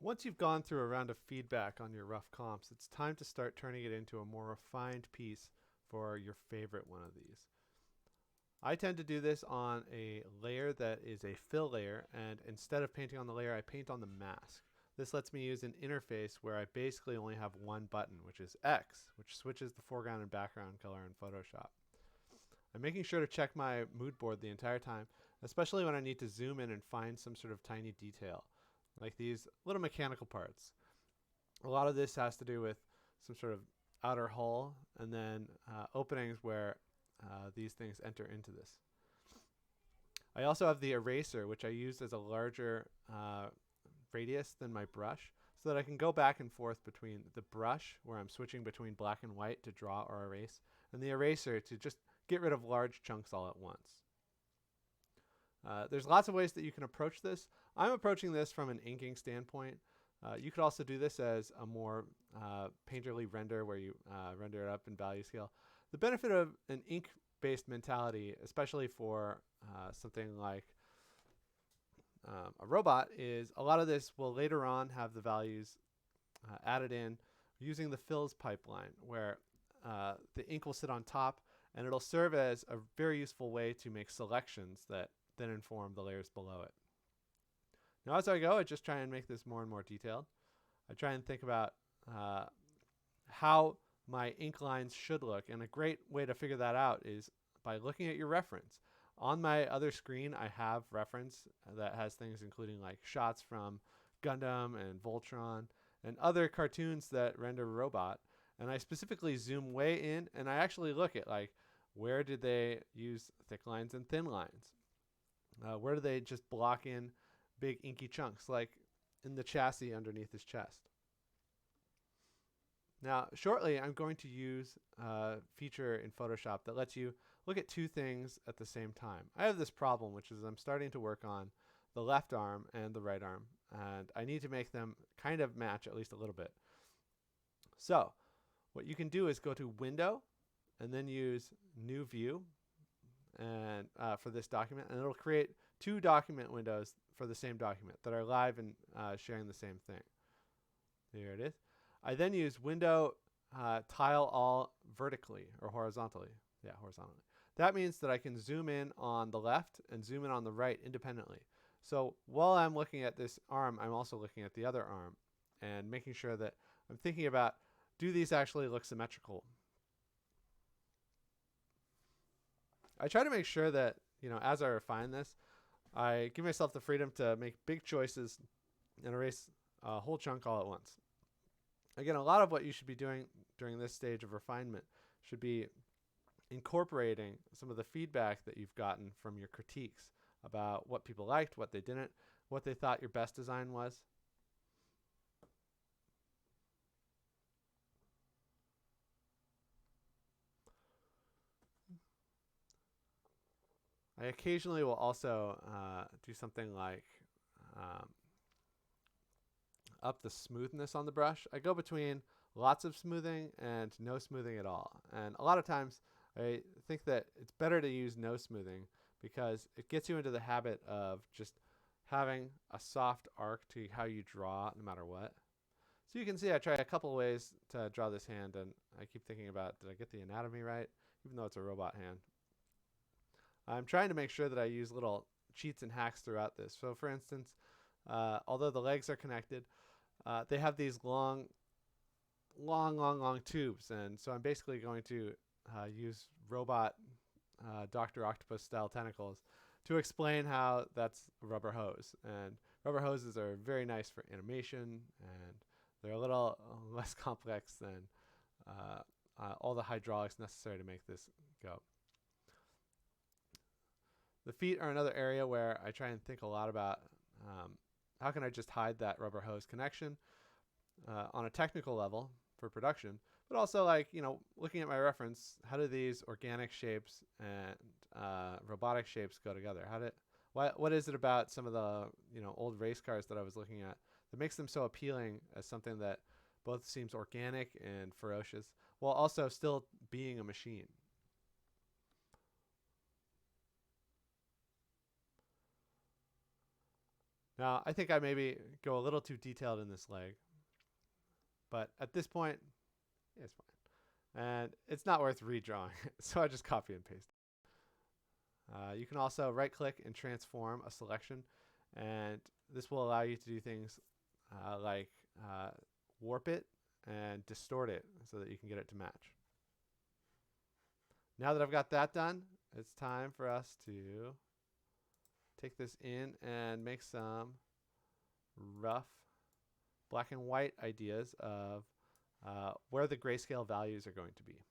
Once you've gone through a round of feedback on your rough comps, it's time to start turning it into a more refined piece for your favorite one of these. I tend to do this on a layer that is a fill layer, and instead of painting on the layer, I paint on the mask. This lets me use an interface where I basically only have one button, which is X, which switches the foreground and background color in Photoshop. I'm making sure to check my mood board the entire time, especially when I need to zoom in and find some sort of tiny detail, like these little mechanical parts. A lot of this has to do with some sort of outer hull and then openings where these things enter into this. I also have the eraser, which I use as a larger radius than my brush, so that I can go back and forth between the brush, where I'm switching between black and white to draw or erase, and the eraser to just get rid of large chunks all at once. There's lots of ways that you can approach this. I'm approaching this from an inking standpoint. You could also do this as a more painterly render, where you render it up in value scale. The benefit of an ink-based mentality, especially for something like a robot, is a lot of this will later on have the values added in using the fills pipeline, where the ink will sit on top, and it'll serve as a very useful way to make selections that then inform the layers below it. Now, as I go, I just try and make this more and more detailed. I try and think about how my ink lines should look, and a great way to figure that out is by looking at your reference. On my other screen, I have reference that has things including like shots from Gundam and Voltron and other cartoons that render robot, and I specifically zoom way in, and I actually look at like, where did they use thick lines and thin lines? Where do they just block in big inky chunks, like in the chassis underneath his chest? Now, shortly, I'm going to use a feature in Photoshop that lets you look at two things at the same time. I have this problem, which is I'm starting to work on the left arm and the right arm, and I need to make them kind of match at least a little bit. So what you can do is go to Window and then use New View and for this document, and it'll create two document windows for the same document that are live and sharing the same thing. Here it is. I then use Window Tile All vertically or horizontally. Yeah, horizontally. That means that I can zoom in on the left and zoom in on the right independently. So while I'm looking at this arm, I'm also looking at the other arm and making sure that I'm thinking about, do these actually look symmetrical? I try to make sure that, as I refine this, I give myself the freedom to make big choices and erase a whole chunk all at once. Again, a lot of what you should be doing during this stage of refinement should be incorporating some of the feedback that you've gotten from your critiques about what people liked, what they didn't, what they thought your best design was. I occasionally will also do something like up the smoothness on the brush. I go between lots of smoothing and no smoothing at all. And a lot of times I think that it's better to use no smoothing because it gets you into the habit of just having a soft arc to how you draw no matter what. So you can see I try a couple ways to draw this hand, and I keep thinking about, did I get the anatomy right? Even though it's a robot hand. I'm trying to make sure that I use little cheats and hacks throughout this. So for instance, although the legs are connected, they have these long tubes. And so I'm basically going to use robot Dr. Octopus style tentacles to explain how that's a rubber hose. And rubber hoses are very nice for animation, and they're a little less complex than all the hydraulics necessary to make this go. The feet are another area where I try and think a lot about how can I just hide that rubber hose connection on a technical level for production, but also like, looking at my reference, how do these organic shapes and robotic shapes go together? What is it about some of the old race cars that I was looking at that makes them so appealing as something that both seems organic and ferocious while also still being a machine? Now, I think I maybe go a little too detailed in this leg, but at this point, it's fine. And it's not worth redrawing, so I just copy and paste. You can also right-click and transform a selection, and this will allow you to do things like warp it and distort it so that you can get it to match. Now that I've got that done, it's time for us to take this in and make some rough black and white ideas of where the grayscale values are going to be.